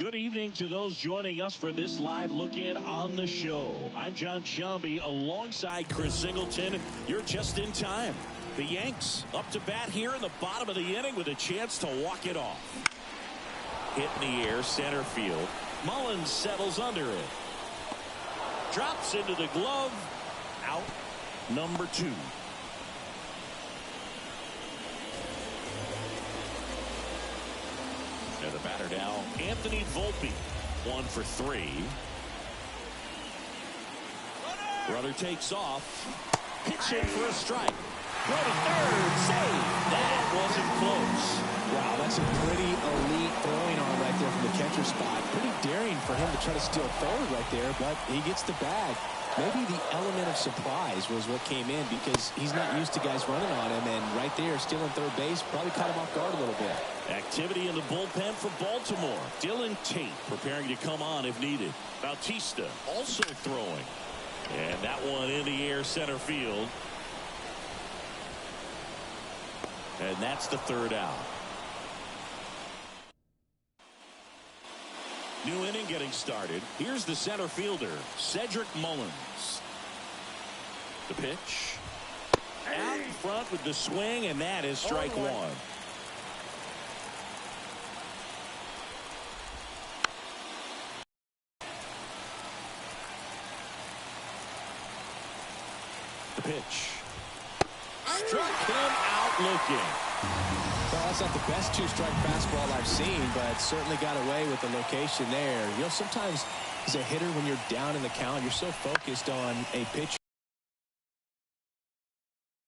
Good evening to those joining us for this live look-in on the show. I'm John Shelby alongside Chris Singleton. You're just in time. The Yanks up to bat here in the bottom of the inning with a chance to walk it off. Hit in the air, center field. Mullins settles under it. Drops into the glove. Out number 2. And the batter now, Anthony Volpe. 1 for 3. Runner takes off. Pitching for a strike. Throw to third. Save. That wasn't close. Wow, that's a pretty elite throwing arm right there from the catcher spot. Pretty daring for him to try to steal third right there, but he gets the bag. Maybe the element of surprise was what came in because he's not used to guys running on him, and right there, stealing third base probably caught him off guard a little bit. Activity in the bullpen for Baltimore. Dylan Tate preparing to come on if needed. Bautista also throwing. And that one in the air, center field. And that's the third out. New inning getting started. Here's the center fielder, Cedric Mullins. The pitch. Out in front with the swing, and that is strike 1. The pitch. Struck him out looking. Well, that's not the best two-strike fastball I've seen, but certainly got away with the location there. You know, sometimes as a hitter, when you're down in the count, you're so focused on a pitch,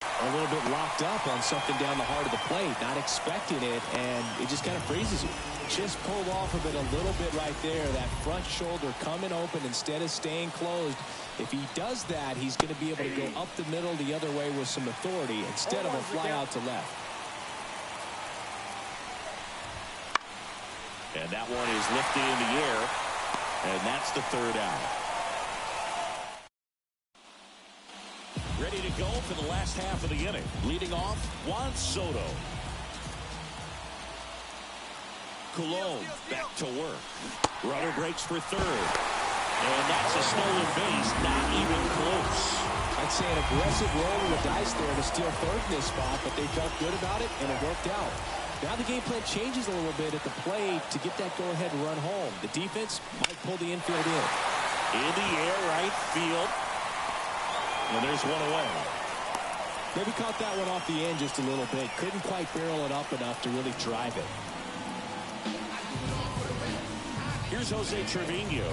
a little bit locked up on something down the heart of the plate, not expecting it, and it just kind of freezes you. Just pulled off of it a little bit right there. That front shoulder coming open instead of staying closed. If he does that, he's going to be able to go up the middle the other way with some authority instead of a fly out to left. And that one is lifted in the air, and that's the third out. Ready to go for the last half of the inning. Leading off, Juan Soto. Cologne back to work. Runner breaks for third. And that's a stolen base, not even close. I'd say an aggressive roll of the dice there to steal third in this spot, but they felt good about it, and it worked out. Now the game plan changes a little bit at the plate to get that go-ahead run home. The defense might pull the infield in. In the air, right field. And there's one away. Maybe caught that one off the end just a little bit. Couldn't quite barrel it up enough to really drive it. Here's Jose Trevino.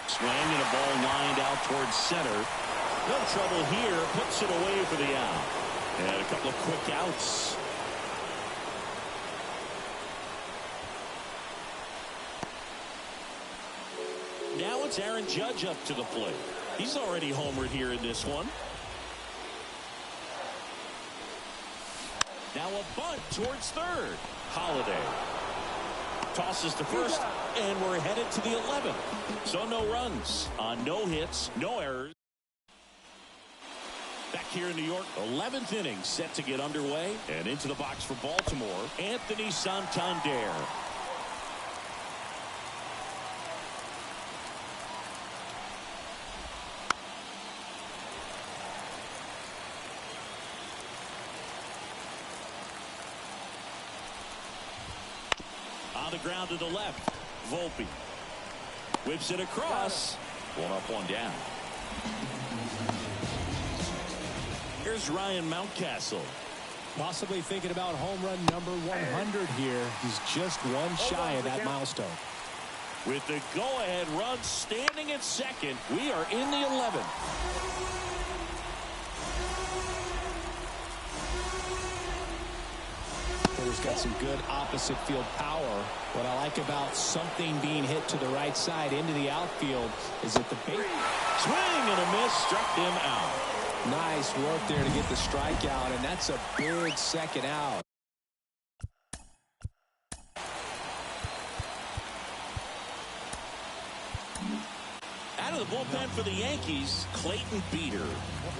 Swing and a ball lined out towards center. No trouble here. Puts it away for the out. And a couple of quick outs. Now it's Aaron Judge up to the plate. He's already homered here in this one. Now a bunt towards third. Holiday tosses to first, and we're headed to the 11th. So no runs on no hits, no errors. Back here in New York, 11th inning set to get underway. And into the box for Baltimore, Anthony Santander. On the ground to the left, Volpe whips it across. One up, one down. Here's Ryan Mountcastle. Possibly thinking about home run number 100 here. He's just one shy of that milestone. With the go-ahead run standing at second, we are in the 11th. Hitter's got some good opposite field power. What I like about something being hit to the right side into the outfield is that the bait swing and a miss struck him out. Nice work there to get the strikeout, and that's a big second out. Out of the bullpen for the Yankees, Clayton Beeter.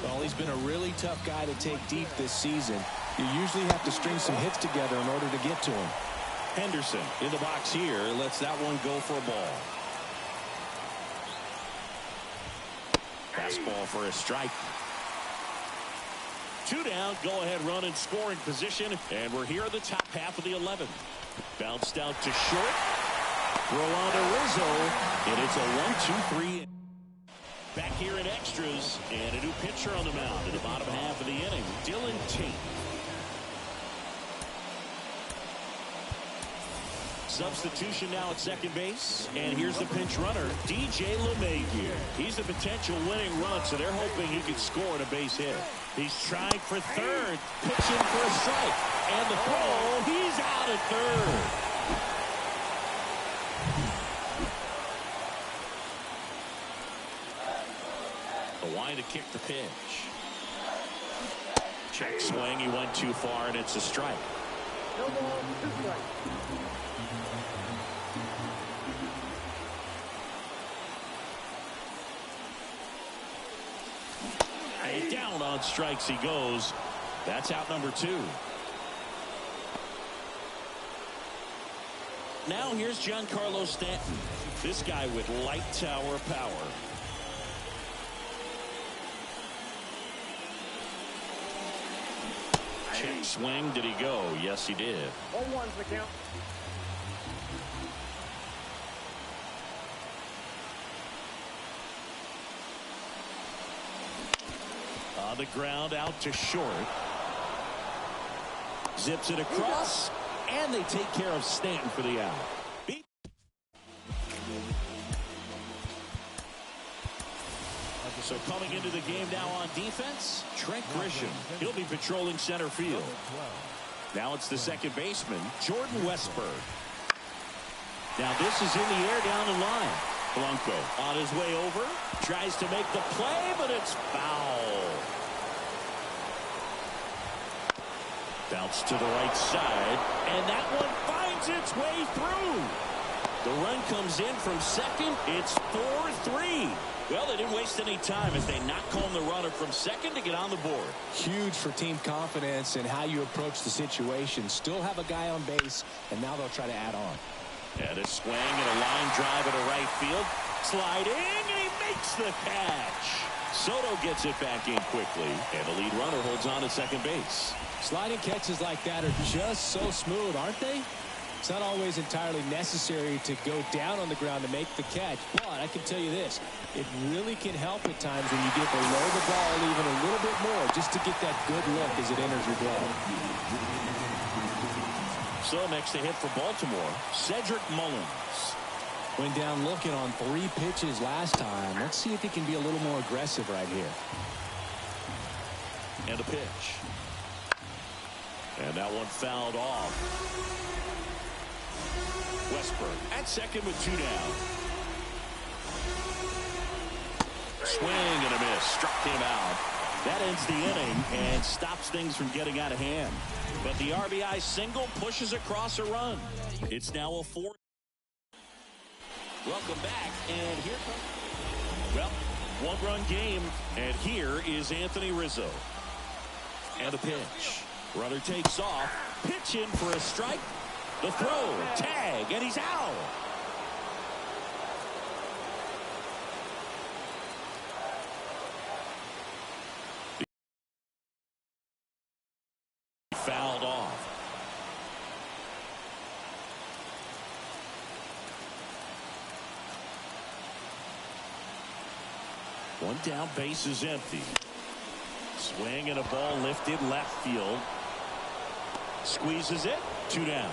Well, he's been a really tough guy to take deep this season. You usually have to string some hits together in order to get to him. Henderson in the box here lets that one go for a ball. Fastball for a strike. 2 down, go ahead run in scoring position, and we're here in the top half of the 11th. Bounced out to short. Throw on to Rizzo, and it's a 1-2-3. Back here in extras, and a new pitcher on the mound in the bottom half of the inning, Dylan Tate. Substitution now at second base, and here's the pinch runner, DJ LeMahieu. He's a potential winning run, so they're hoping he can score on a base hit. He's trying for third, pitching for a strike, and the throw, he's out at third. The line to kick the pitch. Check swing, he went too far, and it's a strike. No ball, 2 strikes. Down on strikes he goes. That's out number 2. Now here's Giancarlo Stanton. This guy with light tower power. Check swing. Did he go? Yes, he did. 0-1's the count. On the ground, out to short. Zips it across, and they take care of Stanton for the out. So coming into the game now on defense, Trent Grisham. He'll be patrolling center field. Now it's the second baseman, Jordan Westburg. Now this is in the air down the line. Blanco on his way over, tries to make the play, but it's foul. Bounce to the right side, and that one finds its way through. The run comes in from second. It's 4-3. Well, they didn't waste any time as they knock home the runner from second to get on the board. Huge for team confidence and how you approach the situation. Still have a guy on base, and now they'll try to add on. And a swing and a line drive into right field. Sliding, and he makes the catch. Soto gets it back in quickly, and the lead runner holds on at second base. Sliding catches like that are just so smooth, aren't they? It's not always entirely necessary to go down on the ground to make the catch, but I can tell you this, it really can help at times when you get below the ball even a little bit more just to get that good look as it enters your glove. So next to hit for Baltimore, Cedric Mullins. Went down looking on 3 pitches last time. Let's see if he can be a little more aggressive right here. And a pitch. And that one fouled off. Westburg at second with 2 down. Swing and a miss. Struck him out. That ends the inning and stops things from getting out of hand. But the RBI single pushes across a run. It's now a 4. Welcome back, and here comes. Well, 1-run game, and here is Anthony Rizzo. And a pitch. Runner takes off. Pitch in for a strike. The throw, tag, and he's out. Fouled off. One down, base is empty. Swing and a ball lifted left field. Squeezes it. 2 down.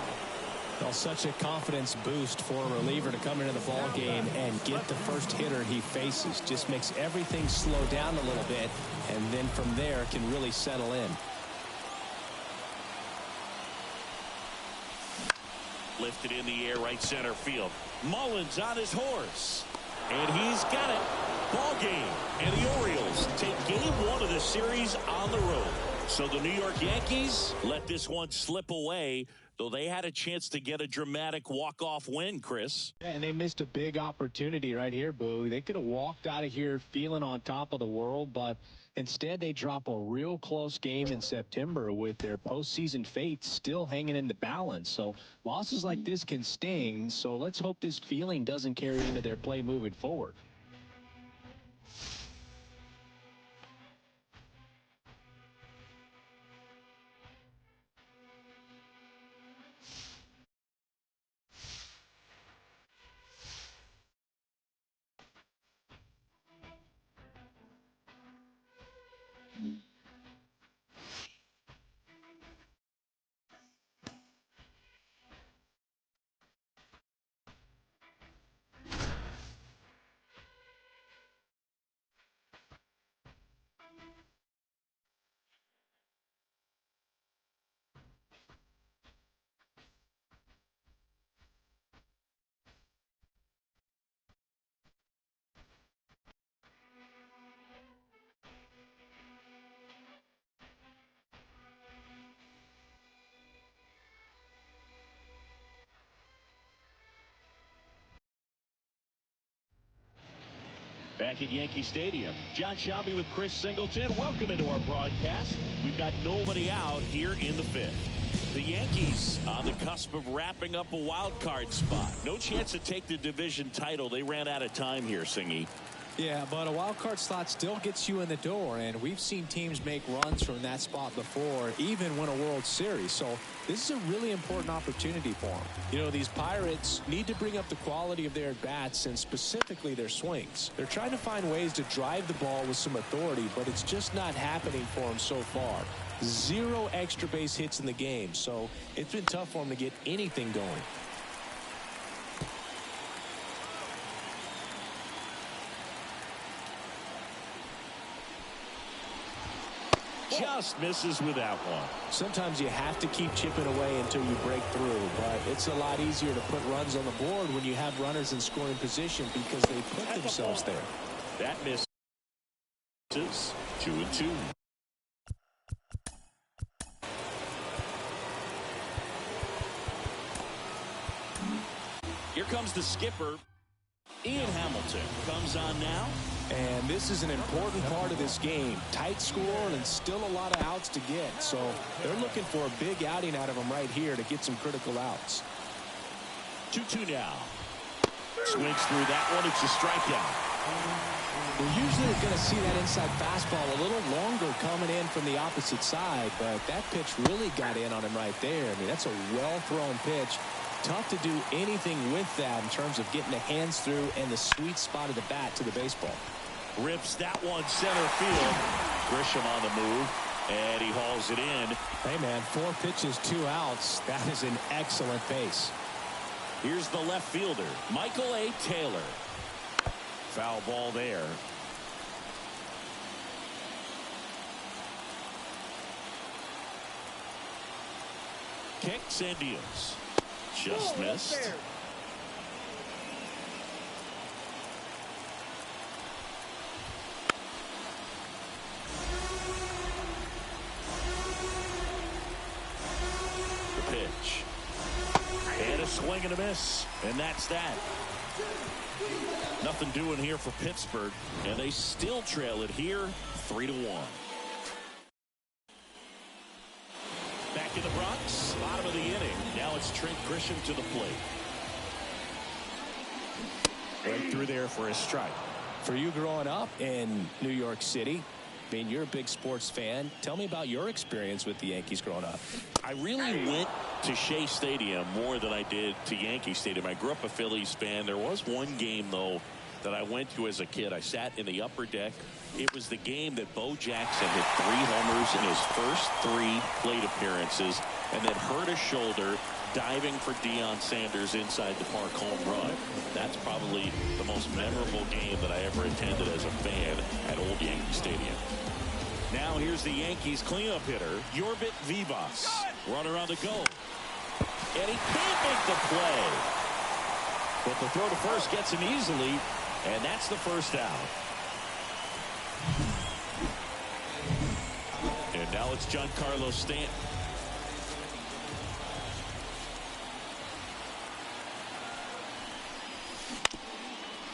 Well, such a confidence boost for a reliever to come into the ball game and get the first hitter he faces. Just makes everything slow down a little bit, and then from there can really settle in. Lifted in the air, right center field. Mullins on his horse, and he's got it. Ball game, and the Orioles take game 1 of the series on the road. So the New York Yankees let this one slip away, though they had a chance to get a dramatic walk-off win, Chris. And they missed a big opportunity right here, Boo. They could have walked out of here feeling on top of the world, but Instead, they drop a real close game in September with their postseason fate still hanging in the balance. So losses like this can sting. So let's hope this feeling doesn't carry into their play moving forward. Back at Yankee Stadium, John Shelby with Chris Singleton. Welcome into our broadcast. We've got nobody out here in the fifth. The Yankees on the cusp of wrapping up a wild card spot. No chance to take the division title. They ran out of time here, Singy. Yeah, but a wild card slot still gets you in the door, and we've seen teams make runs from that spot before, even win a World Series. So this is a really important opportunity for them. You know, these Pirates need to bring up the quality of their at-bats and specifically their swings. They're trying to find ways to drive the ball with some authority, but it's just not happening for them so far. 0 extra base hits in the game, so it's been tough for them to get anything going. Just misses with that one. Sometimes you have to keep chipping away until you break through, but it's a lot easier to put runs on the board when you have runners in scoring position because they put themselves there. That misses. 2-2. Here comes the skipper. Ian Hamilton comes on now. And this is an important part of this game. Tight score and still a lot of outs to get. So they're looking for a big outing out of them right here to get some critical outs. 2-2 now. Swings through that one. It's a strikeout. We're usually going to see that inside fastball a little longer coming in from the opposite side, but that pitch really got in on him right there. I mean, that's a well-thrown pitch. Tough to do anything with that in terms of getting the hands through and the sweet spot of the bat to the baseball. Rips that one center field. Grisham on the move, and he hauls it in. Hey, man, 4 pitches, 2 outs. That is an excellent pace. Here's the left fielder, Michael A. Taylor. Foul ball there. Kicks and deals. Just missed. The pitch. And a swing and a miss. And that's that. Nothing doing here for Pittsburgh. And they still trail it here 3-1. Back in the Bronx, bottom of the inning. Now it's Trent Grisham to the plate. Right through there for a strike. For you growing up in New York City, I mean, you're a big sports fan. Tell me about your experience with the Yankees growing up. I really went to Shea Stadium more than I did to Yankee Stadium. I grew up a Phillies fan. There was one game, though, that I went to as a kid. I sat in the upper deck. It was the game that Bo Jackson hit 3 homers in his first 3 plate appearances and then hurt his shoulder diving for Deion Sanders inside the park home run. That's probably the most memorable game that I ever attended as a fan at Old Yankee Stadium. Now here's the Yankees cleanup hitter, Yorbit Vivas. Runner on the go. And he can't make the play. But the throw to first gets him easily, and that's the first out. And now it's Giancarlo Stanton.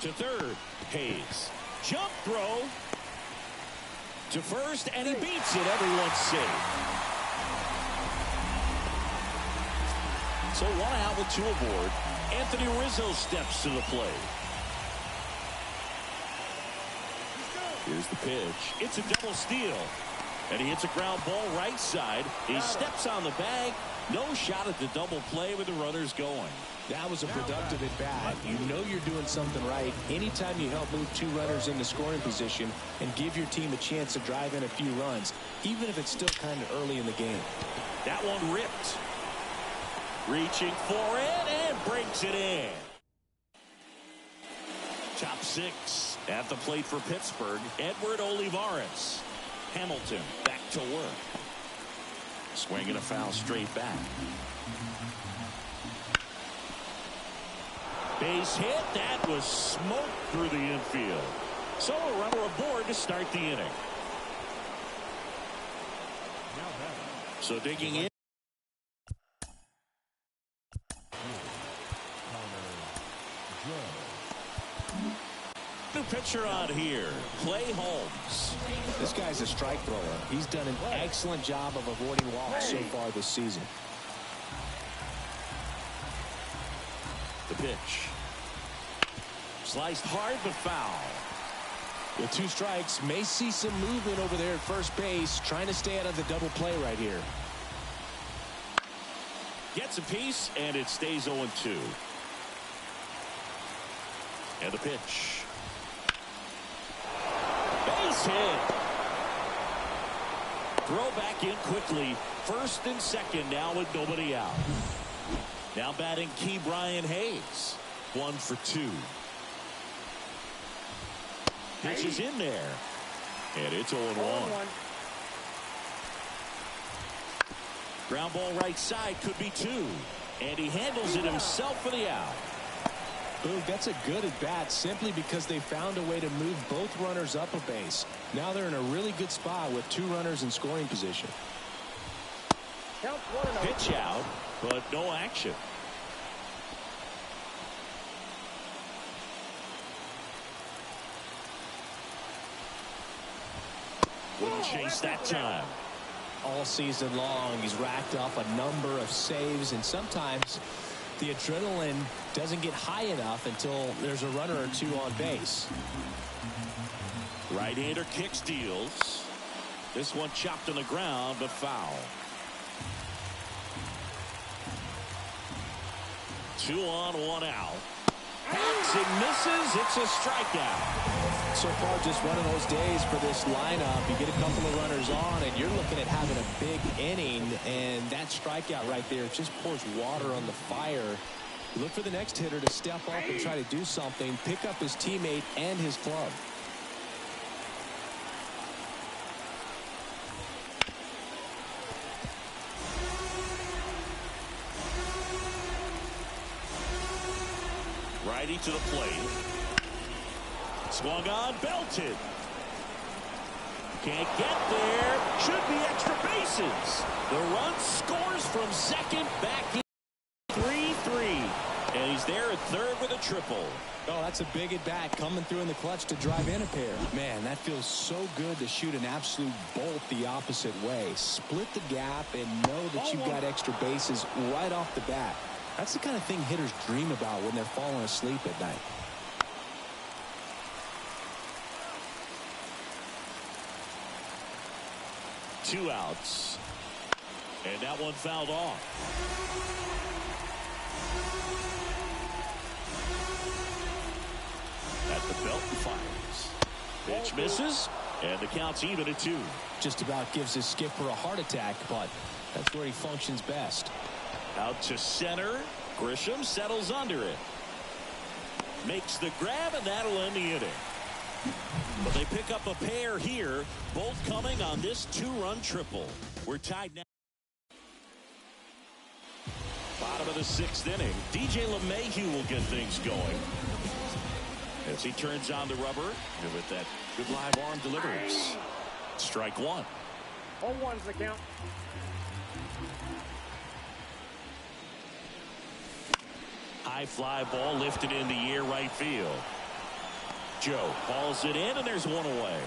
To third, Hayes. Jump throw. To first, and he beats it. Everyone's safe. So 1 out with 2 aboard. Anthony Rizzo steps to the plate. Here's the pitch. It's a double steal. And he hits a ground ball right side. He steps on the bag. No shot at the double play with the runners going. That was a productive at bat. You know you're doing something right anytime you help move 2 runners into scoring position and give your team a chance to drive in a few runs, even if it's still kind of early in the game. That one ripped. Reaching for it and breaks it in. Top 6 at the plate for Pittsburgh. Edward Olivares. Hamilton back to work. Swinging a foul straight back. Base hit. That was smoke through the infield. So a runner aboard to start the inning. So digging in. New pitcher on here, Clay Holmes. This guy's a strike thrower. He's done an excellent job of avoiding walks so far this season. The pitch. Sliced hard but foul. With 2 strikes, may see some movement over there at first base, trying to stay out of the double play right here. Gets a piece, and it stays 0-2. And the pitch. Base hit. Throw back in quickly. First and second now with nobody out. Now batting Keiran Hayes. 1 for 2. Pitch is in there. And it's 0-1. Ground ball right side, could be 2. And he handles it himself for the out. Boog, that's a good at bat simply because they found a way to move both runners up a base. Now they're in a really good spot with 2 runners in scoring position. Pitch out, but no action. Wouldn't chase that time. All season long, he's racked up a number of saves, and sometimes the adrenaline doesn't get high enough until there's a runner or 2 on base. Right-hander kick steals. This one chopped on the ground, but foul. 2 on, 1 out. Hacks and misses. It's a strikeout. So far, just one of those days for this lineup. You get a couple of runners on, and you're looking at having a big inning, and that strikeout right there just pours water on the fire. Look for the next hitter to step up and try to do something, pick up his teammate and his glove. Righty to the plate. Swung on, belted. Can't get there. Should be extra bases. The run scores from second, back in 3-3. And he's there at third with a triple. Oh, that's a big at bat coming through in the clutch to drive in a pair. Man, that feels so good to shoot an absolute bolt the opposite way. Split the gap and know that you've got extra bases right off the bat. That's the kind of thing hitters dream about when they're falling asleep at night. Two outs. And that one fouled off. At the belt and fires. Pitch misses. And the count's even at 2. Just about gives his skipper a heart attack, but that's where he functions best. Out to center. Grisham settles under it. Makes the grab, and that'll end the inning. But they pick up a pair here, both coming on this 2-run triple. We're tied now. Bottom of the 6th inning. DJ LeMahieu will get things going. As he turns on the rubber with that good live arm delivers. Strike 1. 0-1's the count. High fly ball lifted in the air right field. Joe hauls it in, and there's one away.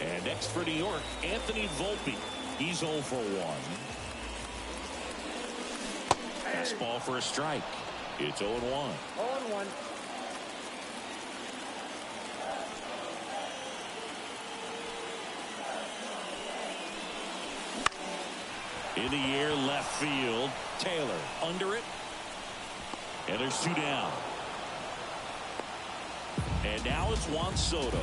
And next for New York, Anthony Volpe. He's 0 for 1. Fastball for a strike. It's 0-1. 0-1. In the air, left field. Taylor under it. And there's 2 down. And now it's Juan Soto.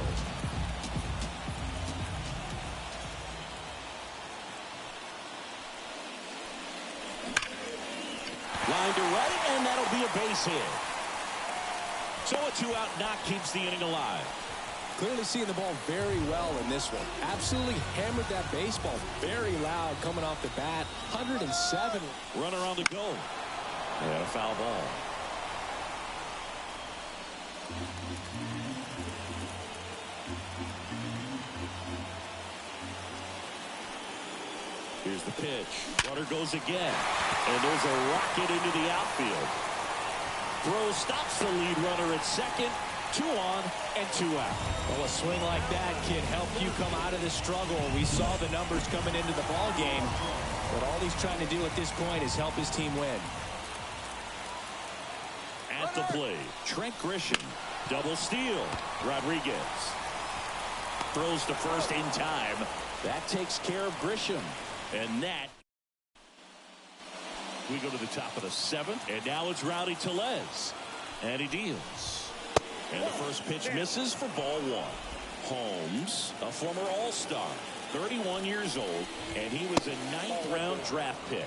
Line to right, and that'll be a base hit. So a 2-out knock keeps the inning alive. Clearly seeing the ball very well in this one. Absolutely hammered that baseball. Very loud coming off the bat. 107. Runner on the go. And a foul ball. Here's the pitch. Runner goes again. And there's a rocket into the outfield. Throw stops the lead runner at second. 2 on and 2 out. Well, a swing like that can help you come out of the struggle. We saw the numbers coming into the ball game, but all he's trying to do at this point is help his team win. At the plate, Trent Grisham. Double steal. Rodriguez throws to first in time. That takes care of Grisham. And that, we go to the top of the 7th, and now it's Rowdy Tellez. And he deals. And the first pitch misses for ball 1. Holmes, a former All-Star, 31 years old, and he was a 9th-round draft pick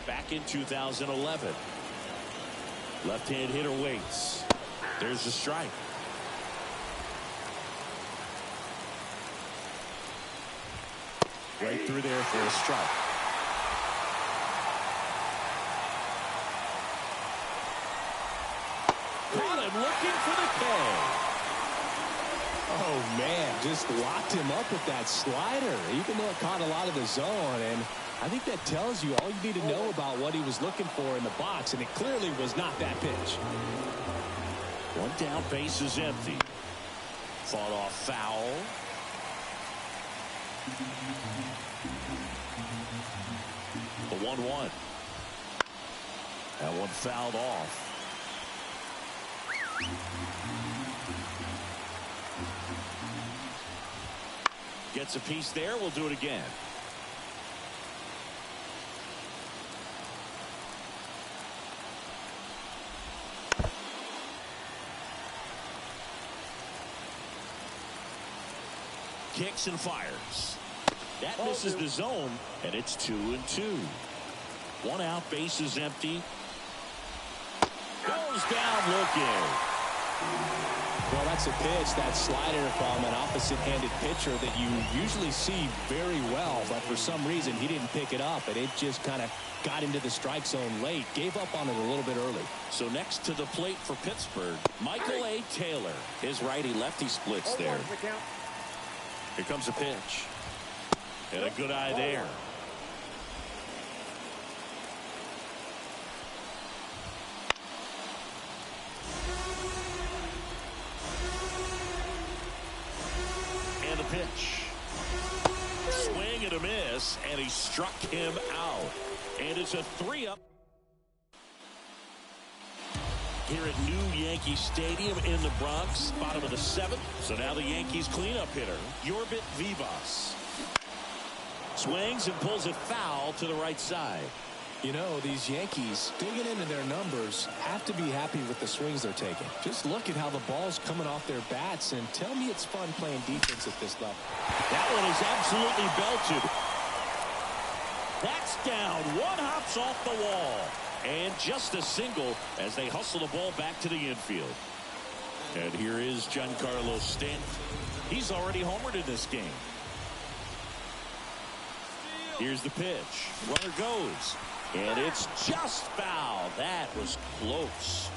back in 2011. Left-hand hitter waits. There's the strike. Right through there for a strike. Caught him looking for the K. Oh, man, just locked him up with that slider, even though it caught a lot of the zone. And I think that tells you all you need to know about what he was looking for in the box, and it clearly was not that pitch. 1 down, base is empty. Fought off foul. The 1-1. That one fouled off. Gets a piece there. We'll do it again. Kicks and fires. That misses the zone, and it's 2-2. 1 out, base is empty. Goes down looking. Well, that's a pitch, that slider from an opposite-handed pitcher that you usually see very well, but for some reason he didn't pick it up, and it just kind of got into the strike zone late. Gave up on it a little bit early. So next to the plate for Pittsburgh, Michael A. Taylor. His righty-lefty splits there. Here comes a pitch. And a good eye there. And the pitch. Swing and a miss, and he struck him out. And it's a 3-up. Here at New Yankee Stadium in the Bronx, bottom of the 7th. So now the Yankees cleanup hitter, Yorbit Vivas. Swings and pulls it foul to the right side. You know, these Yankees, digging into their numbers, have to be happy with the swings they're taking. Just look at how the ball's coming off their bats, and tell me it's fun playing defense at this level. That one is absolutely belted. That's down. 1 hops off the wall. And just a single as they hustle the ball back to the infield. And here is Giancarlo Stanton. He's already homered in this game. Here's the pitch. Runner goes. And it's just foul. That was close.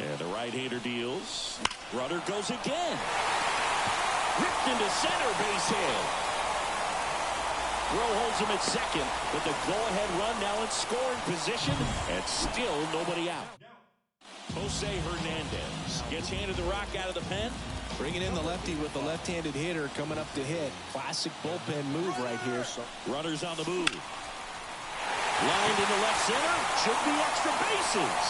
And the right-hander deals. Runner goes again. Ripped into center, base hit. Rowe holds him at second, but the go-ahead run now in scoring position, and still nobody out. Jose Hernandez gets handed the rock out of the pen. Bringing in the lefty with the left-handed hitter coming up to hit. Classic bullpen move right here. So runners on the move. Lined into left center. Should be extra bases.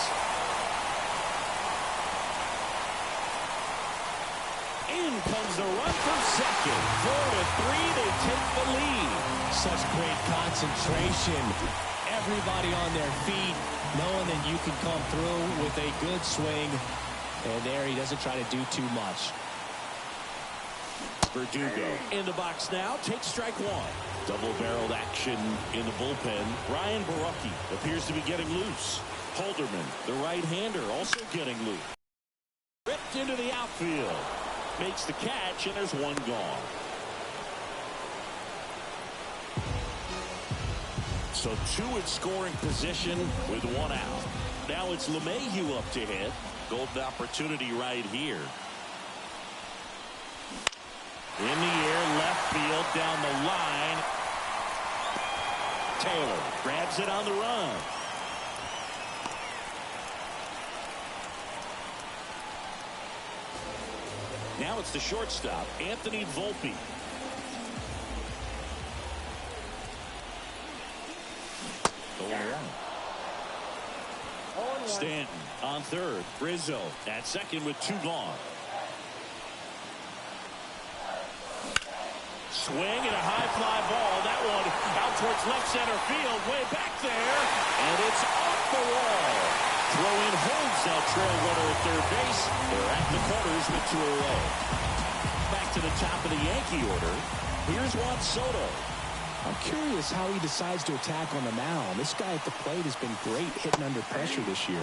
In comes the run for second. 4-3, they take the lead. Such great concentration. Everybody on their feet, knowing that you can come through with a good swing. And there he doesn't try to do too much. Verdugo in the box now. Takes strike one. Double-barreled action in the bullpen. Ryan Borucki appears to be getting loose. Holderman, the right-hander, also getting loose. Ripped into the outfield. Makes the catch, and there's one gone. So two in scoring position with one out. Now it's LeMahieu up to hit. Golden opportunity right here. In the air, left field, down the line. Taylor grabs it on the run. Now it's the shortstop, Anthony Volpe. Stanton on third. Rizzo at second with two gone. Swing and a high fly ball. That one out towards left center field. Way back there. And it's off the wall. Throw-in holds that trail runner at third base. They're at the corners with two away. Back to the top of the Yankee order. Here's Juan Soto. I'm curious how he decides to attack on the mound. This guy at the plate has been great hitting under pressure this year.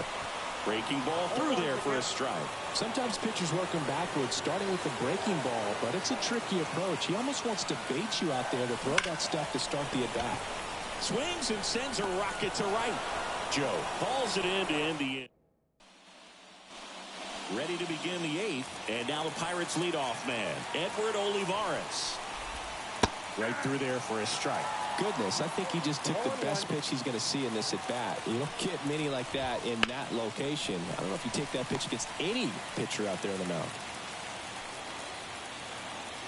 Breaking ball through there for a strike. Sometimes pitchers work him backwards, starting with the breaking ball, but it's a tricky approach. He almost wants to bait you out there to throw that stuff to start the at-bat. Swings and sends a rocket to right. Joe hauls it in to end the inning. Ready to begin the eighth, and now the Pirates leadoff man, Edward Olivares. Right through there for a strike. Goodness, I think he just took the best pitch he's going to see in this at-bat. You don't get many like that in that location. I don't know if you take that pitch against any pitcher out there on the mound.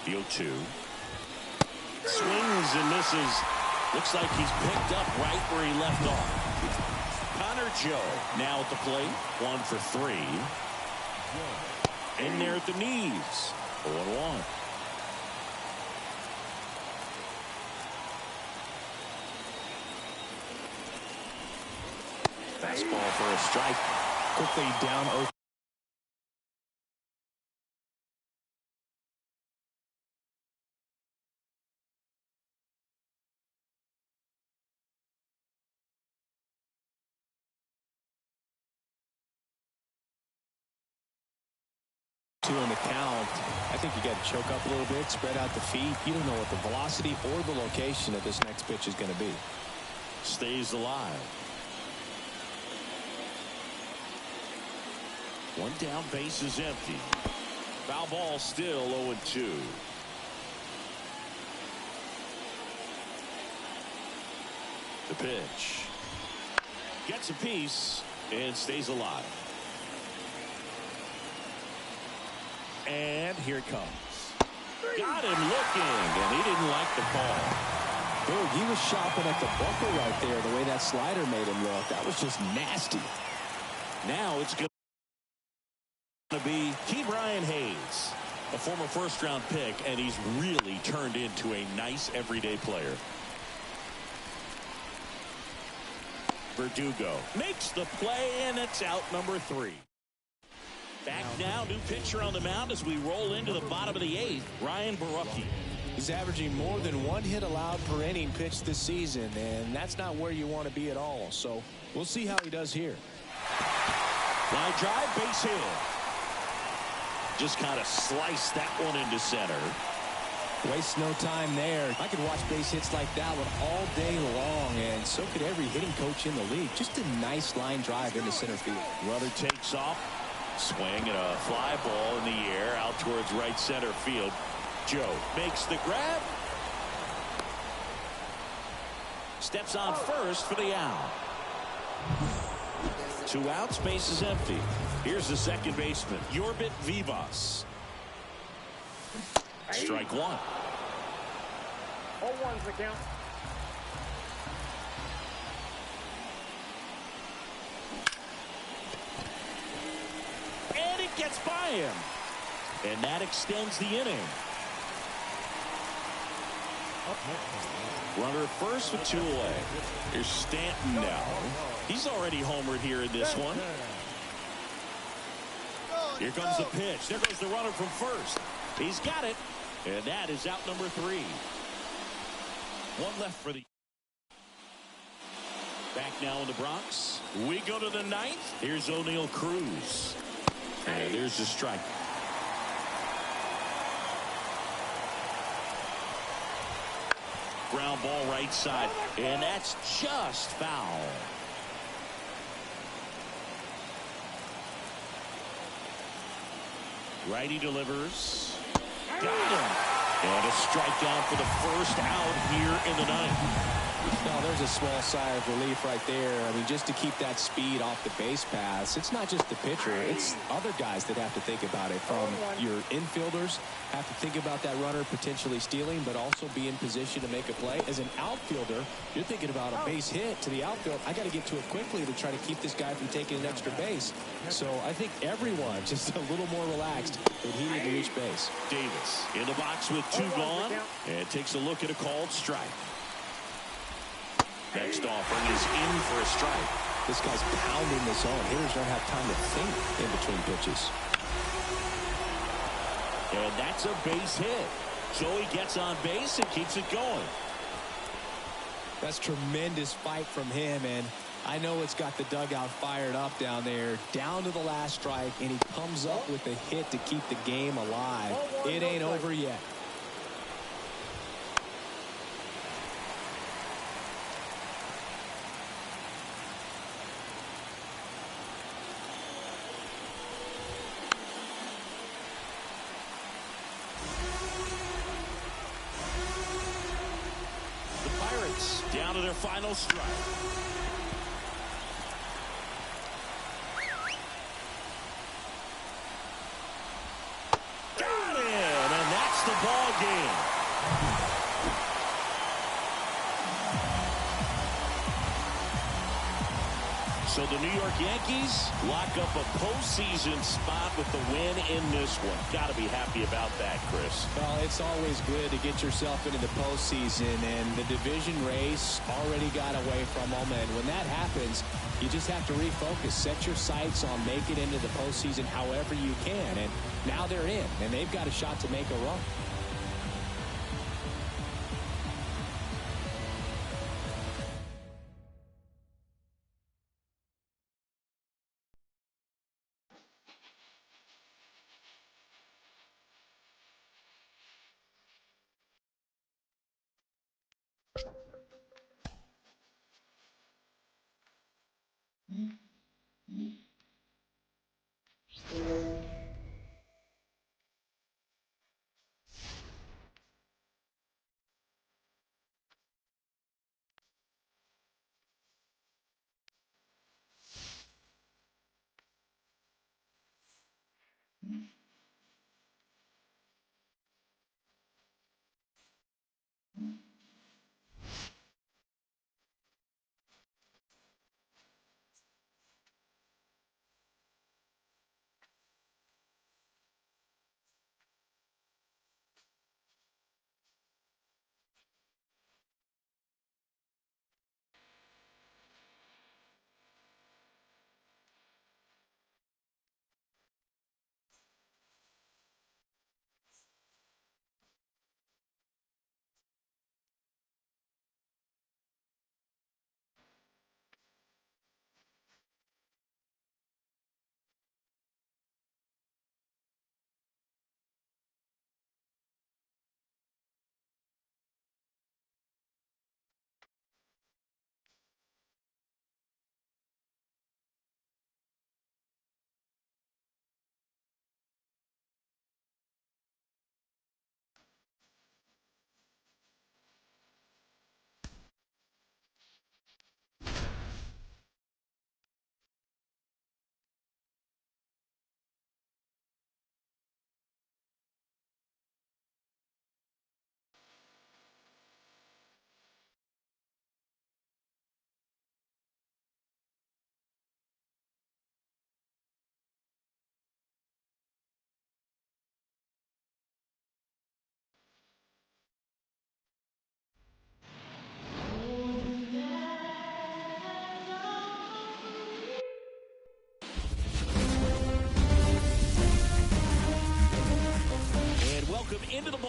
The 0-2. Swings and misses. Looks like he's picked up right where he left off. Connor Joe now at the plate. 1 for 3. In there at the knees. 0-1. Fastball for a strike. Quickly down 0. Two in the count. I think you got to choke up a little bit, spread out the feet. You don't know what the velocity or the location of this next pitch is going to be. Stays alive. One down, base is empty. Foul ball still 0-2. The pitch. Gets a piece and stays alive. And here it comes. Got him looking, and he didn't like the call. Dude, he was shopping at the bunker right there, the way that slider made him look. That was just nasty. Now it's going to be Keiran Hayes, a former first-round pick, and he's really turned into a nice everyday player. Verdugo makes the play, and it's out number 3. Back now, new pitcher on the mound as we roll into the bottom of the 8th, Ryan Borucki. He's averaging more than 1 hit allowed per inning pitched this season, and that's not where you want to be at all. So we'll see how he does here. Line drive, base hit. Just kind of sliced that one into center. Waste no time there. I could watch base hits like that one all day long, and so could every hitting coach in the league. Just a nice line drive into center field. Runner takes off. Swing and a fly ball in the air out towards right center field. Joe makes the grab. Steps on first for the out. 2 outs, base is empty. Here's the second baseman, Yorbit Vivas. Strike one. 0-1's the count. And it gets by him. And that extends the inning. Runner first with 2 away. Here's Stanton now. He's already homered here in this one. Here comes the pitch. There goes the runner from first. He's got it. And that is out number 3. 1 left for the... Back now in the Bronx. We go to the 9th. Here's O'Neal Cruz. And there's the strike. Ground ball right side. And that's just foul. Righty delivers. Got him. And a strikeout for the first out here in the 9th. No, there's a small sigh of relief right there. I mean, just to keep that speed off the base paths. It's not just the pitcher. It's other guys that have to think about it. From your infielders have to think about that runner potentially stealing, but also be in position to make a play. As an outfielder, you're thinking about a base hit to the outfield. I got to get to it quickly to try to keep this guy from taking an extra base. So I think everyone just a little more relaxed when he didn't reach base. Davis in the box with 2 gone and takes a look at a called strike. Next offering is in for a strike. This guy's pounding the zone. Hitters don't have time to think in between pitches. And that's a base hit. So he gets on base and keeps it going. That's tremendous fight from him, and I know it's got the dugout fired up down there. Down to the last strike, and he comes up with a hit to keep the game alive. It ain't over yet. Down to their final strike. Got it! And that's the ball game. So the New York Yankees lock up a postseason spot with the win in this one. Got to be happy about that, Chris. Well, it's always good to get yourself into the postseason, and the division race already got away from them. And when that happens, you just have to refocus. Set your sights on make it into the postseason however you can. And now they're in, and they've got a shot to make a run.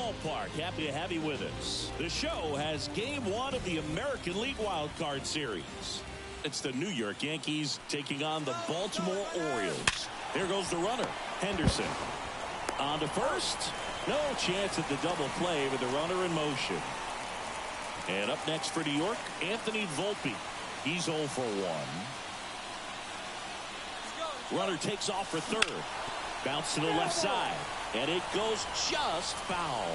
ballpark. Happy to have you with us. The show has game one of the American League Wild Card Series. It's the New York Yankees taking on the Baltimore Orioles. There goes the runner, Henderson. On to first. No chance at the double play with the runner in motion. And up next for New York, Anthony Volpe. He's 0 for 1. Runner takes off for third. Bounce to the left side. And it goes just foul.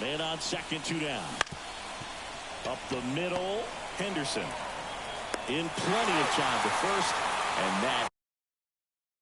Man on second, 2 down. Up the middle, Henderson. In plenty of time to first. And that